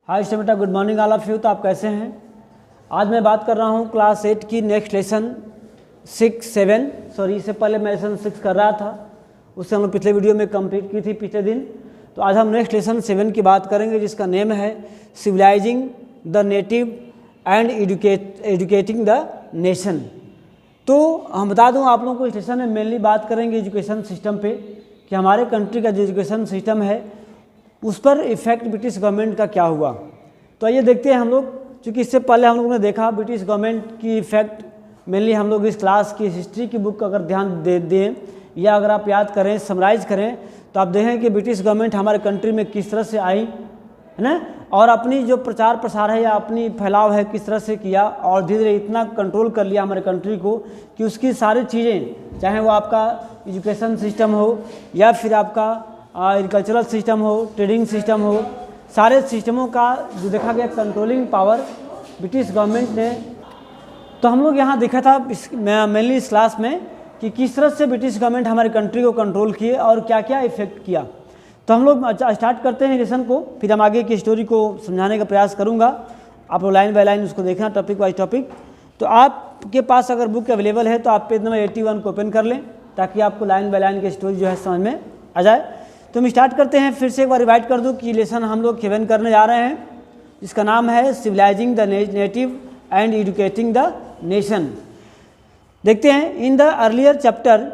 हाय बेटा, good morning all of you. तो आप कैसे हैं? आज मैं बात कर रहा हूँ क्लास 8 की नेक्स्ट लेसन 7 सॉरी, इससे पहले मैं लेसन 6 कर रहा था, उससे हम लोग पिछले वीडियो में कंप्लीट की थी पिछले दिन। तो आज हम नेक्स्ट लेसन 7 की बात करेंगे, जिसका नेम है civilising the native and educating the nation. तो हम बता दूं आप लोगों को, इस लेसन में मेनली बात करेंगे एजुकेशन सिस्टम पे, कि हमारे कंट्री का जो एजुकेशन सिस्टम है उस पर इफेक्ट ब्रिटिश गवर्नमेंट का क्या हुआ। तो आइए देखते हैं हम लोग, क्योंकि इससे पहले हम लोगों ने देखा ब्रिटिश गवर्नमेंट की इफेक्ट मेनली हम लोग इस क्लास की हिस्ट्री की बुक अगर ध्यान दे दें या अगर आप याद करें, समराइज करें, तो आप देखें कि ब्रिटिश गवर्नमेंट हमारे कंट्री में किस तरह से आई, है ना, और अपनी जो प्रचार प्रसार है या अपनी फैलाव है किस तरह से किया, और धीरे धीरे इतना कंट्रोल कर लिया हमारे कंट्री को कि उसकी सारी चीज़ें, चाहे वो आपका एजुकेशन सिस्टम हो या फिर आपका एग्रीकल्चरल सिस्टम हो, ट्रेडिंग सिस्टम हो, सारे सिस्टमों का जो देखा गया कंट्रोलिंग पावर ब्रिटिश गवर्नमेंट ने। तो हम लोग यहाँ देखा था मेनली इस क्लास में कि किस तरह से ब्रिटिश गवर्नमेंट हमारे कंट्री को कंट्रोल किए और क्या क्या इफेक्ट किया। तो हम लोग स्टार्ट करते हैं लेसन को, फिर हम आगे की स्टोरी को समझाने का प्रयास करूँगा। आप लोग लाइन बाय लाइन उसको देखना, टॉपिक वाइज टॉपिक। तो आपके पास अगर बुक अवेलेबल है तो आप पेज नंबर 81 को ओपन कर लें, ताकि आपको लाइन बाय लाइन की स्टोरी जो है समझ में आ जाए। तो हम स्टार्ट करते हैं। फिर से एक बार रिवाइड कर दूं कि लेसन हम लोग 7 करने जा रहे हैं, जिसका नाम है civilising the native and educating the nation. देखते हैं, in the earlier chapter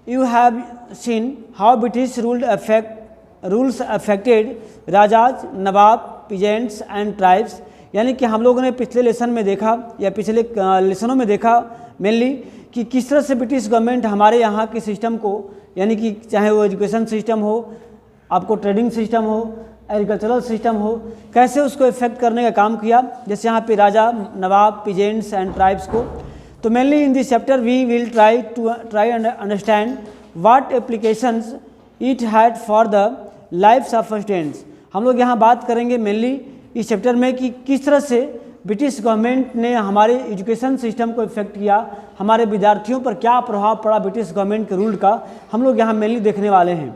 you have seen how British rules affected rajas, Nawab, peasants and tribes. यानी कि हम लोगों ने पिछले लेसन में देखा या पिछले लेसनों में देखा मेनली कि किस तरह से ब्रिटिश गवर्नमेंट हमारे यहाँ के सिस्टम को, यानी कि चाहे वो एजुकेशन सिस्टम हो, आपको ट्रेडिंग सिस्टम हो, एग्रीकल्चरल सिस्टम हो, कैसे उसको इफेक्ट करने का काम किया। जैसे यहाँ पे राजा, नवाब, पीजेंट्स एंड ट्राइब्स को। तो mainly in this chapter we will try and understand what applications it had for the lifes of students. हम लोग यहाँ बात करेंगे मेनली इस चैप्टर में कि किस तरह से ब्रिटिश गवर्नमेंट ने हमारे एजुकेशन सिस्टम को इफेक्ट किया, हमारे विद्यार्थियों पर क्या प्रभाव पड़ा ब्रिटिश गवर्नमेंट के रूल का, हम लोग यहाँ मेनली देखने वाले हैं।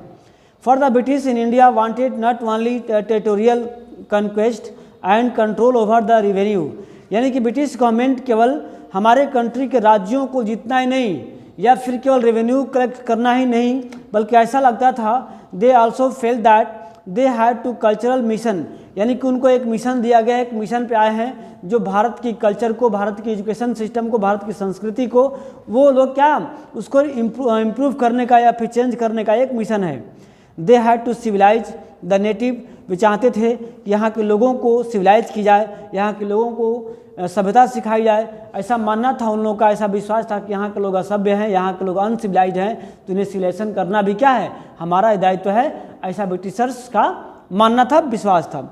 For the British in India wanted not only territorial conquest and control over the revenue. यानी कि ब्रिटिश गवर्नमेंट केवल हमारे कंट्री के राज्यों को जीतना ही नहीं या फिर केवल रेवेन्यू कलेक्ट करना ही नहीं, बल्कि ऐसा लगता था they also felt that they had to cultural mission. यानी कि उनको एक मिशन दिया गया, एक मिशन पे आए हैं जो भारत की कल्चर को, भारत की एजुकेशन सिस्टम को, भारत की संस्कृति को, वो लोग क्या उसको इम्प्रूव करने का या फिर चेंज करने का एक मिशन है। They had to civilize the native. वे चाहते थे कि यहाँ के लोगों को सिविलाइज की जाए, यहाँ के लोगों को सभ्यता सिखाई जाए। ऐसा मानना था उन लोगों का, ऐसा विश्वास था कि यहाँ के लोग असभ्य हैं, यहाँ के लोग अनसिविलाइज हैं, तो इन्हें सिविलाइजेशन करना भी क्या है, हमारा दायित्व है। ऐसा ब्रिटिशर्स का मानना था, विश्वास था।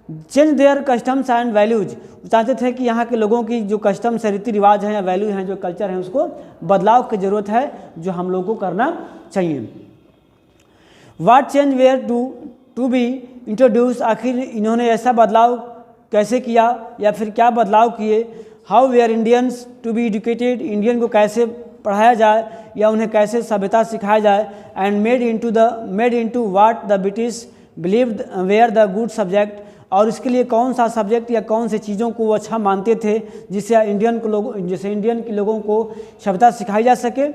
Change their customs and values. चाहते थे कि यहाँ के लोगों की जो कस्टम्स है, रीति रिवाज हैं या वैल्यू हैं, जो कल्चर है, उसको बदलाव की ज़रूरत है, जो हम लोगों को करना चाहिए। What change were to be introduce. आखिर इन्होंने ऐसा बदलाव कैसे किया या फिर क्या बदलाव किए। How were Indians to be educated. Indian को कैसे पढ़ाया जाए या उन्हें कैसे सभ्यता सिखाया जाए। And made into what the British believed were the good subject. और इसके लिए कौन सा सब्जेक्ट या कौन से चीज़ों को वो अच्छा मानते थे, जिससे इंडियन के लोगों को सभ्यता सिखाई जा सके।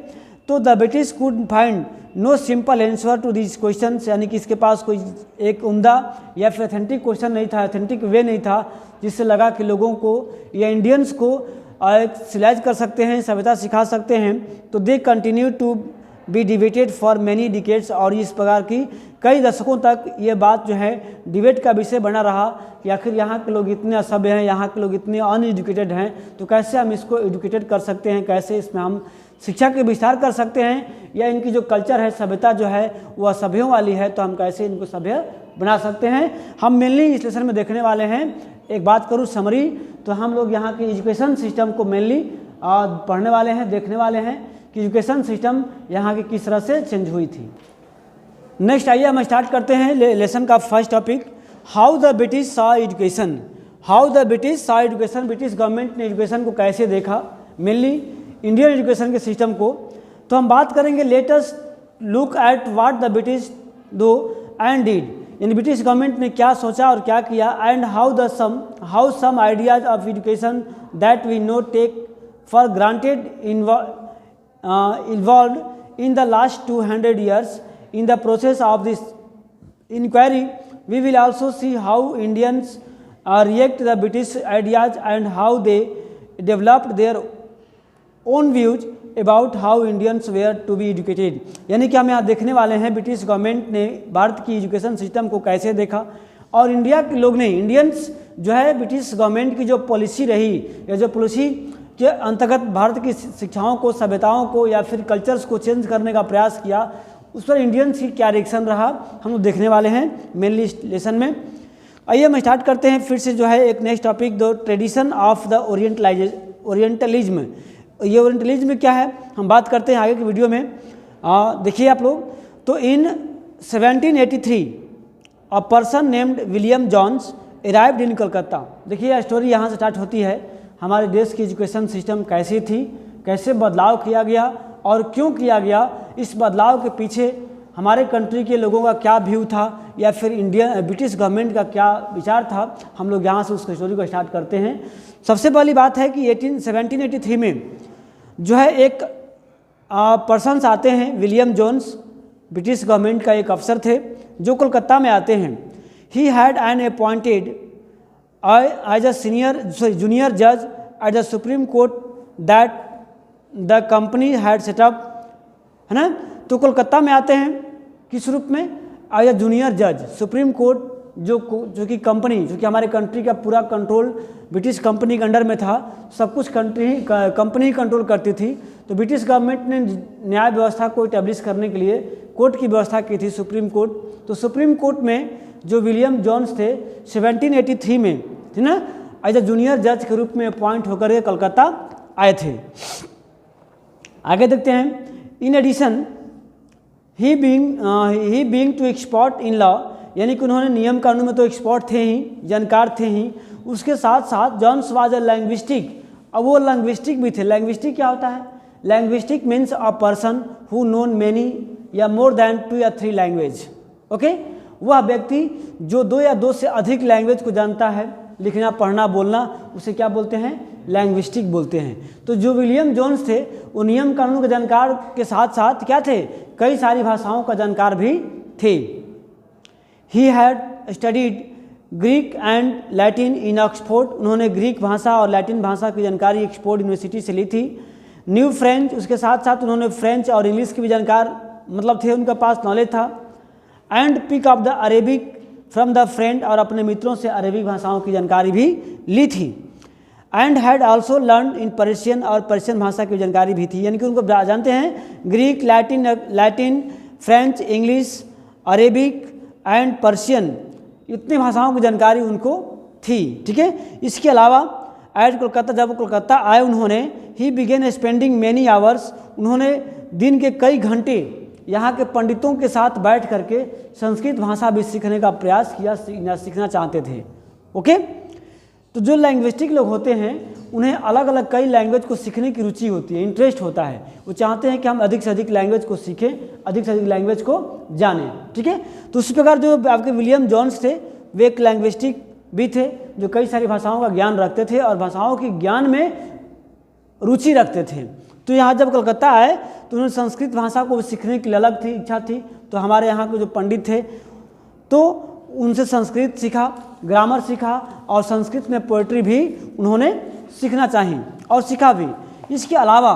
तो the British could find no simple answer to this question. यानी कि इसके पास कोई एक उम्दा या फिर अथेंटिक क्वेश्चन नहीं था, अथेंटिक वे नहीं था, जिससे लगा कि लोगों को या इंडियंस को सिविलाइज कर सकते हैं, सभ्यता सिखा सकते हैं। तो they continue to be debated for many decades. और इस प्रकार की कई दशकों तक ये बात जो है डिबेट का विषय बना रहा कि आखिर यहाँ के लोग इतने असभ्य हैं, यहाँ के लोग इतने अनएजुकेटेड हैं, तो कैसे हम इसको एजुकेटेड कर सकते हैं, कैसे इसमें हम शिक्षा के विस्तार कर सकते हैं, या इनकी जो कल्चर है, सभ्यता जो है वो असभ्यों वाली है, तो हम कैसे इनको सभ्य बना सकते हैं। हम मेनली इस लेसन में देखने वाले हैं। एक बात करूँ समरी, तो हम लोग यहाँ के एजुकेशन सिस्टम को मेनली पढ़ने वाले हैं, देखने वाले हैं कि एजुकेशन सिस्टम यहाँ की किस तरह से चेंज हुई थी। नेक्स्ट आइए हम स्टार्ट करते हैं लेसन का first topic, how the British saw education. How the British saw education. British government ने एजुकेशन को कैसे देखा, मेनली इंडियन एजुकेशन के सिस्टम को। तो हम बात करेंगे, let us look at what the British do and did. In British government ने क्या सोचा और क्या किया, and how some ideas of education that we now take for granted involve in the last 200 years. In the process of this inquiry, we will also see how Indians react to the British ideas and how they developed their own views about how Indians were to be educated. यानी कि हम यहाँ देखने वाले हैं British government ने भारत की education system को कैसे देखा, और इंडिया के लोग ने, इंडियंस जो है ब्रिटिश गवर्नमेंट की जो पॉलिसी रही या जो पॉलिसी के अंतर्गत भारत की शिक्षाओं को, सभ्यताओं को या फिर कल्चर्स को चेंज करने का प्रयास किया, उस पर इंडियंस की क्या रिएक्शन रहा हम लोग देखने वाले हैं मेनली लेसन में। आइए हम स्टार्ट करते हैं फिर से जो है एक next topic, the tradition of the orientalism. ये ओरिएंटलिज्म क्या है हम बात करते हैं आगे की वीडियो में। देखिए आप लोग, तो इन 1783 a person named William Jones arrived in Calcutta. देखिए यह स्टोरी यहाँ से स्टार्ट होती है, हमारे देश की एजुकेशन सिस्टम कैसी थी, कैसे बदलाव किया गया और क्यों किया गया, इस बदलाव के पीछे हमारे कंट्री के लोगों का क्या व्यू था या फिर ब्रिटिश गवर्नमेंट का क्या विचार था, हम लोग यहाँ से उस स्टोरी को स्टार्ट करते हैं। सबसे पहली बात है कि 1783 में जो है एक पर्सन्स आते हैं, विलियम जोन्स, ब्रिटिश गवर्नमेंट का एक अफसर थे जो कोलकाता में आते हैं। He had an appointed as a junior जज at the Supreme Court that the company had set up, है ना। तो कोलकाता में आते हैं किस रूप में, एज अ जूनियर जज, सुप्रीम कोर्ट जो कि कंपनी, जो कि हमारे कंट्री का पूरा कंट्रोल ब्रिटिश कंपनी के अंडर में था, सब कुछ कंपनी कंट्रोल करती थी। तो ब्रिटिश गवर्नमेंट ने न्याय व्यवस्था को इस्टेब्लिश करने के लिए कोर्ट की व्यवस्था की थी, सुप्रीम कोर्ट। तो सुप्रीम कोर्ट में जो विलियम जॉन्स थे 1783 में, है ना, एज अ जूनियर जज के रूप में अपॉइंट होकर के कलकत्ता आए थे। आगे देखते हैं, in addition he being to expert in law, यानी कि उन्होंने नियम कानून में तो एक्सपर्ट थे ही, जानकार थे ही, उसके साथ साथ जॉन्स वाज अ लैंग्विस्टिक, अब वो लैंग्विस्टिक भी थे। लैंग्विस्टिक क्या होता है, linguistic means a person who known many या मोर देन 2 या 3 लैंग्वेज। ओके, वह व्यक्ति जो 2 या 2 से अधिक लैंग्वेज को जानता है, लिखना पढ़ना बोलना, उसे क्या बोलते हैं, लैंग्विस्टिक बोलते हैं। तो जो विलियम जोन्स थे वो नियम कानून के जानकार के साथ साथ क्या थे, कई सारी भाषाओं का जानकार भी थे। He had studied Greek and Latin in Oxford, उन्होंने ग्रीक भाषा और लैटिन भाषा की जानकारी ऑक्सफोर्ड यूनिवर्सिटी से ली थी। न्यू फ्रेंच, उसके साथ साथ उन्होंने फ्रेंच और इंग्लिश की भी जानकार मतलब थे, उनके पास नॉलेज था। And pick up the Arabic from the friend, और अपने मित्रों से अरेबिक भाषाओं की जानकारी भी ली थी। And had also learn in Persian, और पर्शियन भाषा की जानकारी भी थी, यानी कि उनको जानते हैं Greek, Latin, French, English, Arabic and Persian, इतनी भाषाओं की जानकारी उनको थी। ठीक है, इसके अलावा एट कोलकाता, जब कोलकाता आए उन्होंने, ही बिगेन स्पेंडिंग मैनी आवर्स, उन्होंने दिन के कई घंटे यहाँ के पंडितों के साथ बैठ करके संस्कृत भाषा भी सीखने का प्रयास किया, सीखना चाहते थे। ओके, तो जो लैंग्विस्टिक लोग होते हैं उन्हें अलग अलग कई लैंग्वेज को सीखने की रुचि होती है, इंटरेस्ट होता है, वो चाहते हैं कि हम अधिक से अधिक लैंग्वेज को सीखें, अधिक से अधिक लैंग्वेज को जानें। ठीक है, तो उसी प्रकार जो आपके विलियम जॉन्स थे वे एक लैंग्विस्टिक भी थे जो कई सारी भाषाओं का ज्ञान रखते थे और भाषाओं के ज्ञान में रुचि रखते थे। तो यहाँ जब कलकत्ता आए तो उन्हें संस्कृत भाषा को सीखने की अलग थी, इच्छा थी। तो हमारे यहाँ के जो पंडित थे तो उनसे संस्कृत सीखा, ग्रामर सीखा और संस्कृत में पोएट्री भी उन्होंने सीखना चाहिए और सीखा भी। इसके अलावा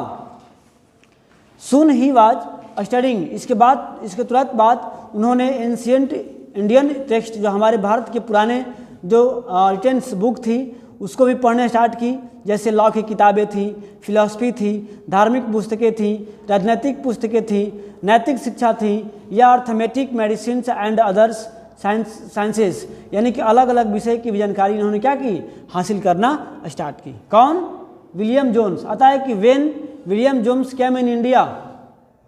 सुन ही वाज स्टडिंग, इसके तुरंत बाद उन्होंने एंशिएंट इंडियन टेक्स्ट, जो हमारे भारत के पुराने जो रिटेंस बुक थी उसको भी पढ़ने स्टार्ट की, जैसे लॉ की किताबें थी, फिलॉसफी थी, धार्मिक पुस्तकें थी, राजनीतिक पुस्तकें थी, नैतिक शिक्षा थी, या arithmetic, medicine and others sciences, यानी कि अलग अलग विषय की जानकारी इन्होंने क्या की, हासिल करना स्टार्ट की। कौन, विलियम जोन्स। आता है कि when William Jones came in India,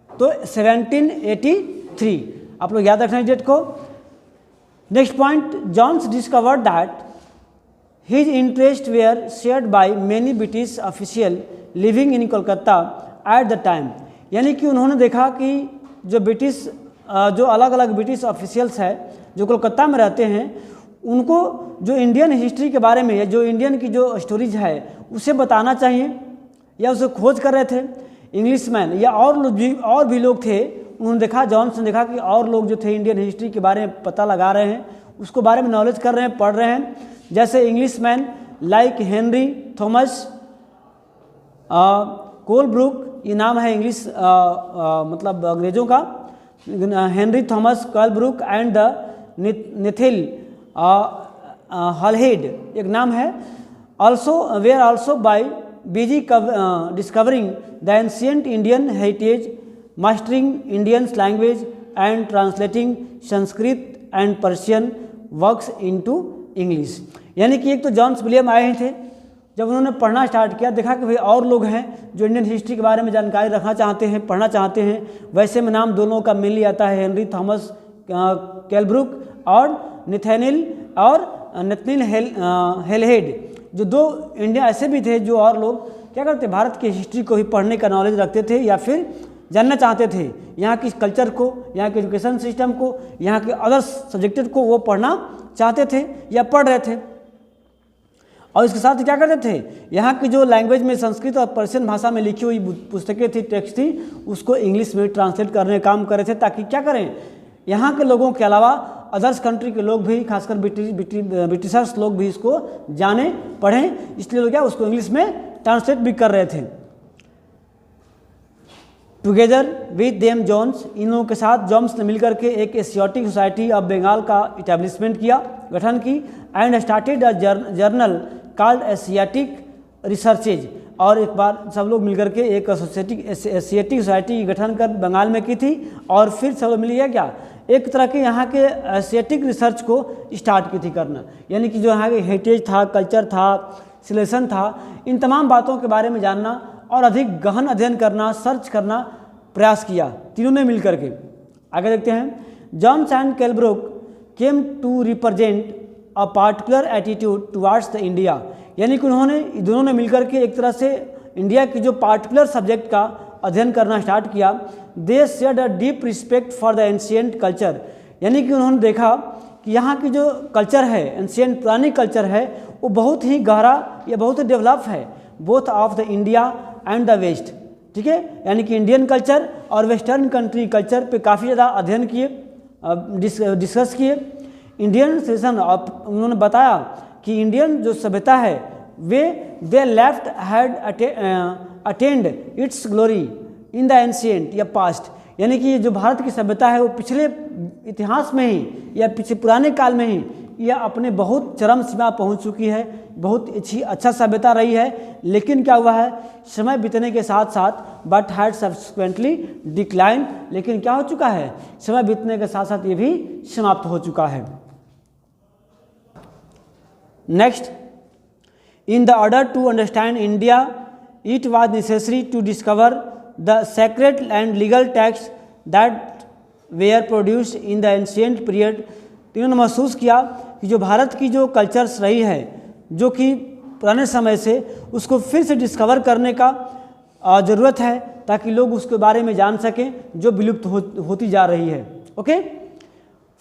तो 1783, आप लोग याद रखना डेट को। Next point, Jones discovered that his interest were shared by many British official living in Kolkata at the time, यानी कि उन्होंने देखा कि जो अलग अलग ब्रिटिश ऑफिशियल्स है जो कोलकाता में रहते हैं, उनको जो इंडियन हिस्ट्री के बारे में या जो इंडियन की जो स्टोरीज है उसे बताना चाहिए, या उसे खोज कर रहे थे। इंग्लिशमैन या और भी लोग थे, उन्होंने देखा, जॉन्स ने देखा कि और लोग जो थे इंडियन हिस्ट्री के बारे में पता लगा रहे हैं, उसको बारे में नॉलेज कर रहे हैं, पढ़ रहे हैं। जैसे Englishman like Henry Thomas Colebrooke, ये नाम है इंग्लिश मतलब अंग्रेजों का, Henry Thomas Colebrooke and the Nathaniel Halhed एक नाम है। Also were also by busy discovering the ancient Indian heritage, mastering Indian language and translating Sanskrit and Persian works into English. यानी कि एक तो जॉन्स विलियम आए ही थे, जब उन्होंने पढ़ना स्टार्ट किया, देखा कि भाई और लोग हैं जो इंडियन हिस्ट्री के बारे में जानकारी रखना चाहते हैं, पढ़ना चाहते हैं। वैसे में नाम दोनों का मिल आता है, हेनरी थॉमस कोलब्रुक और नेथनिल हॉलहेड, जो दो इंडिया ऐसे भी थे जो और लोग क्या करते, भारत की हिस्ट्री को ही पढ़ने का नॉलेज रखते थे या फिर जानना चाहते थे, यहाँ की कल्चर को, यहाँ के एजुकेशन सिस्टम को, यहाँ के अदर सब्जेक्टेड को वो पढ़ना चाहते थे या पढ़ रहे थे। और इसके साथ क्या करते थे, यहाँ की जो लैंग्वेज में संस्कृत और पर्शियन भाषा में लिखी हुई पुस्तकें थी, टेक्स्ट थी, उसको इंग्लिश में ट्रांसलेट करने का काम कर रहे थे, ताकि क्या करें, यहाँ के लोगों के अलावा अदर्स कंट्री के लोग भी, खासकर ब्रिटिशर्स लोग भी इसको जाने, पढ़ें। इसलिए लोग क्या उसको इंग्लिश में ट्रांसलेट भी कर रहे थे। टुगेदर विद देम जॉन्स, इन लोगों के साथ जॉन्स ने मिलकर के एक एशियाटिक सोसाइटी ऑफ बंगाल का इस्टेब्लिशमेंट किया, गठन की, and started a journal called Asiatic researches. और एक बार सब लोग मिलकर के एक एशियाटिक सोसाइटी गठन कर बंगाल में की थी, और फिर सब लोग मिल गया क्या, एक तरह के यहाँ के एशियाटिक रिसर्च को स्टार्ट की थी करना। यानी कि जो यहाँ के हेरिटेज था, कल्चर था, सिलेक्शन था, इन तमाम बातों के बारे में जानना और अधिक गहन अध्ययन करना, सर्च करना प्रयास किया तीनों ने मिलकर के। आगे देखते हैं, Jones and Colebrooke came to represent a particular attitude towards the India. यानी कि उन्होंने दोनों ने मिलकर के एक तरह से इंडिया की जो पार्टिकुलर सब्जेक्ट का अध्ययन करना स्टार्ट किया। दे shared a deep respect for the ancient culture. यानी कि उन्होंने देखा कि यहाँ की जो कल्चर है, एंशिएंट पुरानी कल्चर है, वो बहुत ही गहरा या बहुत ही डेवलप है, both of the India and the West. ठीक है, यानी कि इंडियन कल्चर और वेस्टर्न कंट्री कल्चर पे काफ़ी ज़्यादा अध्ययन किए, डिस्कस किए। इंडियन सेशन उन्होंने बताया कि इंडियन जो सभ्यता है वे they left had attained its glory in the ancient या पास्ट। यानी कि जो भारत की सभ्यता है वो पिछले इतिहास में ही या पिछले पुराने काल में ही यह अपने बहुत चरम सीमा पहुंच चुकी है, बहुत अच्छा सभ्यता रही है। लेकिन क्या हुआ है, समय बीतने के साथ साथ बट हैड सब्सिक्वेंटली डिक्लाइन, लेकिन क्या हो चुका है, समय बीतने के साथ साथ ये भी समाप्त हो चुका है। Next, in the order to understand India it was necessary to discover the sacred and legal text that were produced in the ancient period. इन्होंने महसूस किया कि जो भारत की जो कल्चर्स रही है, जो कि पुराने समय से, उसको फिर से डिस्कवर करने का ज़रूरत है, ताकि लोग उसके बारे में जान सकें जो विलुप्त होती जा रही है। Okay,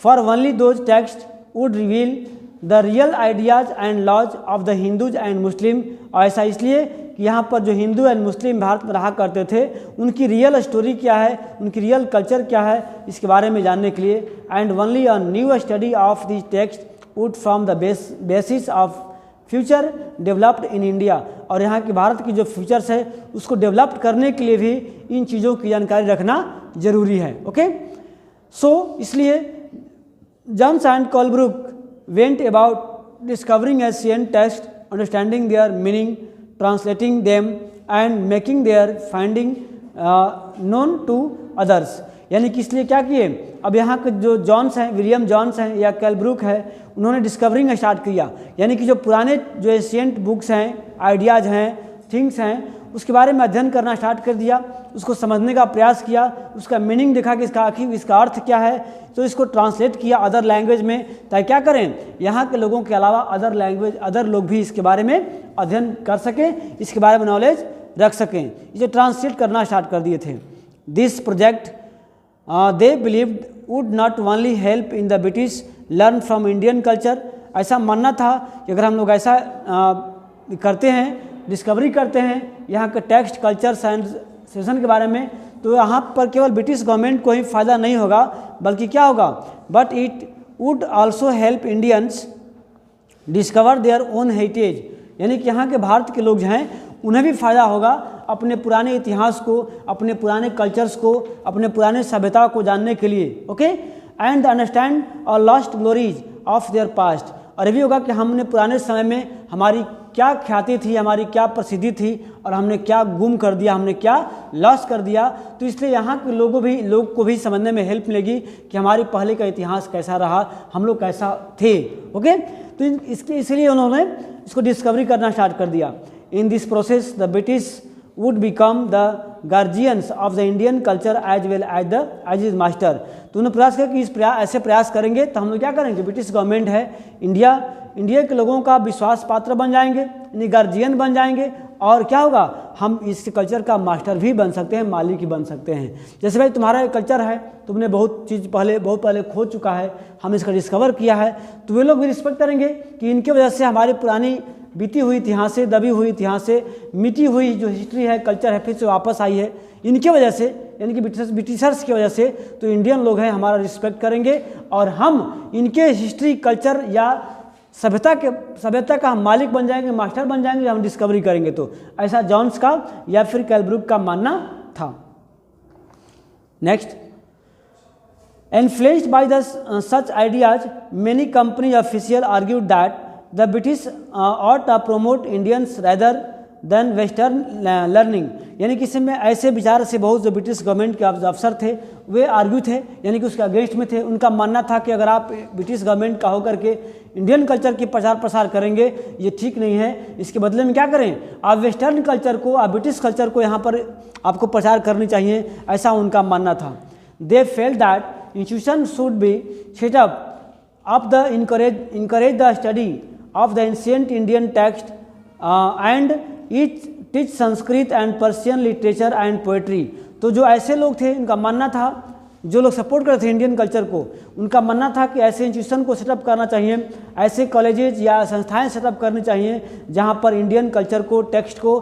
for only those text would reveal the real ideas and laws of the Hindus and Muslim. ऐसा इसलिए कि यहाँ पर जो हिंदू एंड मुस्लिम भारत में रहा करते थे, उनकी रियल स्टोरी क्या है, उनकी रियल कल्चर क्या है, इसके बारे में जानने के लिए। And only a new study of this text wood from the basis of future developed in India. और यहाँ की भारत की जो फ्यूचर्स है उसको डेवलप करने के लिए भी इन चीज़ों की जानकारी रखना जरूरी है। ओके, सो इसलिए Jones and Colebrooke went about discovering ancient texts, understanding their meaning, translating them and making their finding known to others। यानी कि इसलिए क्या किए, अब यहाँ के जो जॉन्स हैं, विलियम जॉन्स हैं या कोलब्रुक है, उन्होंने डिस्कवरिंग स्टार्ट किया। यानी कि जो पुराने जो एशियंट बुक्स हैं, आइडियाज़ हैं, थिंग्स हैं, उसके बारे में अध्ययन करना स्टार्ट कर दिया, उसको समझने का प्रयास किया, उसका मीनिंग देखा कि इसका आखिर इसका अर्थ क्या है, तो इसको ट्रांसलेट किया अदर लैंग्वेज में, ताकि क्या करें, यहाँ के लोगों के अलावा अदर लोग भी इसके बारे में अध्ययन कर सकें, इसके बारे में नॉलेज रख सकें। इसे ट्रांसलेट करना स्टार्ट कर दिए थे। This project they believed would not only help in the British learn from Indian culture. ऐसा मानना था कि अगर हम लोग ऐसा करते हैं, डिस्कवरी करते हैं यहाँ के टेक्स्ट, कल्चर्स एंड सिविलाइजेशन के बारे में, तो यहाँ पर केवल ब्रिटिश गवर्नमेंट को ही फ़ायदा नहीं होगा, बल्कि क्या होगा, but it would also help Indians discover their own heritage, यानी कि यहाँ के भारत के लोग जो हैं उन्हें भी फ़ायदा होगा अपने पुराने इतिहास को, अपने पुराने कल्चर्स को, अपने पुराने सभ्यता को जानने के लिए। ओके, एंड अंडरस्टैंड और lost glories of their past, और ये भी होगा कि हमने पुराने समय में हमारी क्या ख्याति थी, हमारी क्या प्रसिद्धि थी, और हमने क्या गुम कर दिया, हमने क्या लॉस कर दिया। तो इसलिए यहाँ के लोग को भी समझने में हेल्प मिलेगी कि हमारी पहले का इतिहास कैसा रहा, हम लोग कैसा थे। ओके, तो इसलिए उन्होंने इसको डिस्कवरी करना स्टार्ट कर दिया। In this process the British would become the guardians of the Indian culture as well as its master. तो उन्होंने प्रयास किया कि ऐसे प्रयास करेंगे तो हम लोग क्या करेंगे, ब्रिटिश गवर्नमेंट है, इंडिया के लोगों का विश्वास पात्र बन जाएंगे, यानी गार्जियन बन जाएंगे, और क्या होगा, हम इस कल्चर का मास्टर भी बन सकते हैं, मालिक भी बन सकते हैं। जैसे भाई तुम्हारा एक कल्चर है, तुमने बहुत पहले खो चुका है, हम इसका डिस्कवर किया है, तो वे लोग भी रिस्पेक्ट करेंगे कि इनकी वजह से हमारी पुरानी बीती हुई इतिहास से, दबी हुई इतिहास से, मिटी हुई जो हिस्ट्री है, कल्चर है, फिर से वापस आई है इनकी वजह से, यानी कि ब्रिटिशर्स की वजह से। तो इंडियन लोग हैं हमारा रिस्पेक्ट करेंगे, और हम इनके हिस्ट्री, कल्चर या सभ्यता का हम मालिक बन जाएंगे, मास्टर बन जाएंगे, हम डिस्कवरी करेंगे। तो ऐसा जॉन्स का या फिर कैलब्रुक का मानना था। Next, influenced by the such ideas many company official argued that the British ought to promote Indians rather than Western learning, यानी कि इसमें ऐसे विचार से बहुत जो ब्रिटिश गवर्नमेंट के अफसर थे वे आर्ग्यू थे, यानी कि उसके अगेंस्ट में थे। उनका मानना था कि अगर आप ब्रिटिश गवर्नमेंट का होकर के इंडियन कल्चर की प्रचार प्रसार करेंगे ये ठीक नहीं है, इसके बदले में क्या करें, आप वेस्टर्न कल्चर को, आप ब्रिटिश कल्चर को यहाँ पर आपको प्रचार करनी चाहिए, ऐसा उनका मानना था। They felt that institution should be set up the encourage the study of the ancient Indian text and it teach Sanskrit and Persian literature and poetry. तो जो ऐसे लोग थे उनका मानना था, जो लोग सपोर्ट करते थे इंडियन कल्चर को, उनका मानना था कि ऐसे इंस्टीट्यूशन को सेटअप करना चाहिए, ऐसे कॉलेजेज या संस्थाएं सेटअप करनी चाहिए जहां पर इंडियन कल्चर को, टेक्स्ट को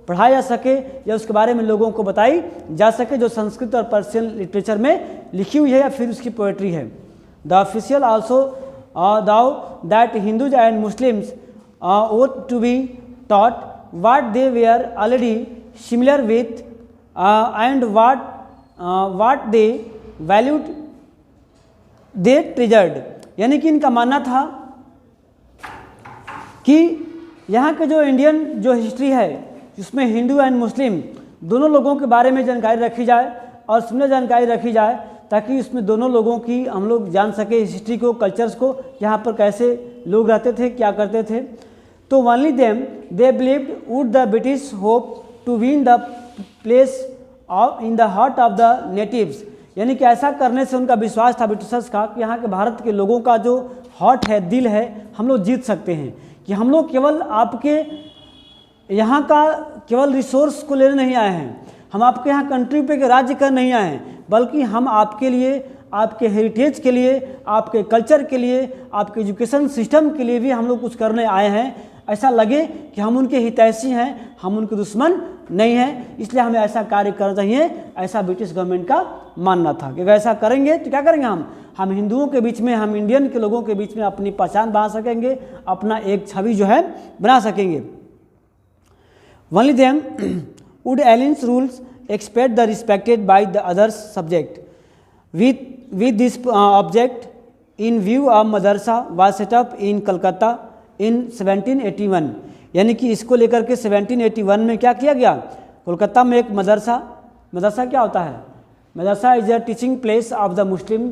पढ़ाया जा सके या उसके बारे में लोगों को बताई जा सके जो संस्कृत और पर्शियन लिटरेचर में लिखी हुई है या फिर उसकी पोएट्री है। The official also thou that Hindus and Muslims ought to be taught what they were already similar with and what they valued they treasured, यानी कि इनका मानना था कि यहाँ के जो इंडियन जो हिस्ट्री है जिसमें हिंदू एंड मुस्लिम दोनों लोगों के बारे में जानकारी रखी जाए और सिमिलर जानकारी रखी जाए, ताकि उसमें दोनों लोगों की हम लोग जान सके हिस्ट्री को, कल्चर्स को, यहाँ पर कैसे लोग रहते थे, क्या करते थे। तो only them they believed would the British hope to win the place in the heart of the natives, यानी कि ऐसा करने से उनका विश्वास था ब्रिटिशर्स का कि यहाँ के भारत के लोगों का जो हार्ट है, दिल है, हम लोग जीत सकते हैं, कि हम लोग केवल आपके यहाँ का केवल रिसोर्स को लेने नहीं आए हैं, हम आपके यहाँ कंट्री पे के राज्य कर नहीं आए हैं, बल्कि हम आपके लिए, आपके हेरिटेज के लिए, आपके कल्चर के लिए, आपके एजुकेशन सिस्टम के लिए भी हम लोग कुछ करने आए हैं। ऐसा लगे कि हम उनके हितैषी हैं, हम उनके दुश्मन नहीं हैं, इसलिए हमें ऐसा कार्य करना चाहिए, ऐसा ब्रिटिश गवर्नमेंट का मानना था कि अगर ऐसा करेंगे तो क्या करेंगे, हम हिंदुओं के बीच में, हम इंडियन के लोगों के बीच में अपनी पहचान बना सकेंगे, अपना एक छवि जो है बना सकेंगे। Only them would Allen's rules expect the respected by the others subject with this object in view of madrasa was set up in Calcutta in 1781, यानी कि इसको लेकर के 1781 में क्या किया गया, कोलकाता में एक मदरसा क्या होता है, मदरसा is a teaching place of the Muslim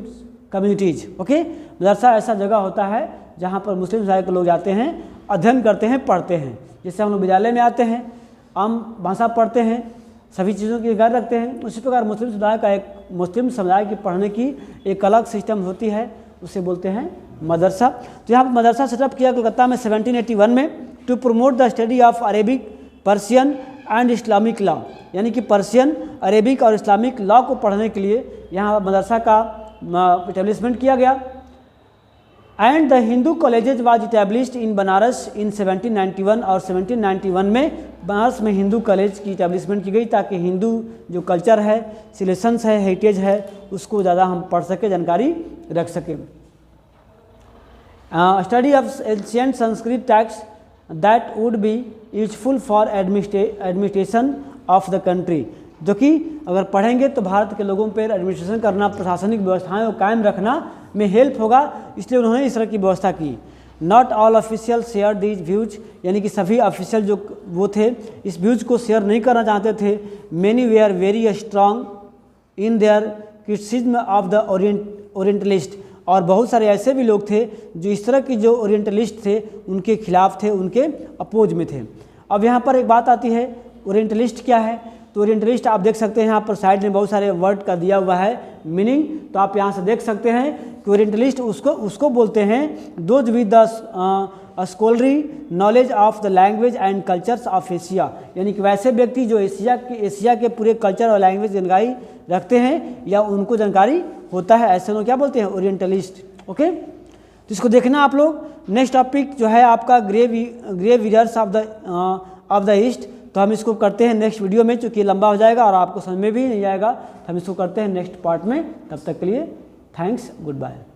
communities. Okay, मदरसा ऐसा जगह होता है जहाँ पर मुस्लिम समुदाय के लोग जाते हैं, अध्ययन करते हैं, पढ़ते हैं। जैसे हम लोग विद्यालय में आते हैं, आम भाषा पढ़ते हैं, सभी चीज़ों की ख्याल रखते हैं, उसी प्रकार मुस्लिम समुदाय की पढ़ने की एक अलग सिस्टम होती है, उसे बोलते हैं मदरसा। तो यहाँ पर मदरसा सेटअप किया कोलकाता में 1781 में to promote the study of Arabic, Persian and Islamic law, यानी कि पर्शियन, अरेबिक और इस्लामिक लॉ को पढ़ने के लिए यहाँ मदरसा का इस्टेब्लिशमेंट किया गया। And the Hindu colleges was established in Banaras in 1791 और 1791 में बनारस में हिंदू कॉलेज की इस्टेब्लिशमेंट की गई ताकि हिंदू जो कल्चर है, सिलेशंस है, हेरिटेज है, उसको ज़्यादा हम पढ़ सकें, जानकारी रख सकें। Study of ancient Sanskrit text that would be useful for administration of the country, जो कि अगर पढ़ेंगे तो भारत के लोगों पर एडमिनिस्ट्रेशन करना, प्रशासनिक व्यवस्थाएं को कायम रखना में हेल्प होगा, इसलिए उन्होंने इस तरह की व्यवस्था की। Not all official share these views, यानी कि सभी ऑफिशियल जो वो थे इस व्यूज को शेयर नहीं करना चाहते थे। Many they are very strong in their criticism of the orientalist, और बहुत सारे ऐसे भी लोग थे जो इस तरह की जो ओरिएंटलिस्ट थे उनके खिलाफ थे, उनके अपोज में थे। अब यहाँ पर एक बात आती है, ओरिएंटलिस्ट क्या है? तो ओरिएंटलिस्ट आप देख सकते हैं यहाँ पर साइड में बहुत सारे वर्ड का दिया हुआ है मीनिंग, तो आप यहाँ से देख सकते हैं कि ओरिएंटलिस्ट उसको बोलते हैं those with the scholarly knowledge of the language and cultures of Asia, यानी कि वैसे व्यक्ति जो एशिया के पूरे कल्चर और लैंग्वेज जानकारी रखते हैं या उनको जानकारी होता है, ऐसे लोग क्या बोलते हैं? ओरिएंटलिस्ट। ओके, तो इसको देखना आप लोग। नेक्स्ट टॉपिक जो है आपका grave years of the East, तो हम इसको करते हैं नेक्स्ट वीडियो में, चूँकि लंबा हो जाएगा और आपको समझ में भी नहीं आएगा, तो हम इसको करते हैं नेक्स्ट पार्ट में। तब तक के लिए थैंक्स, गुड बाय।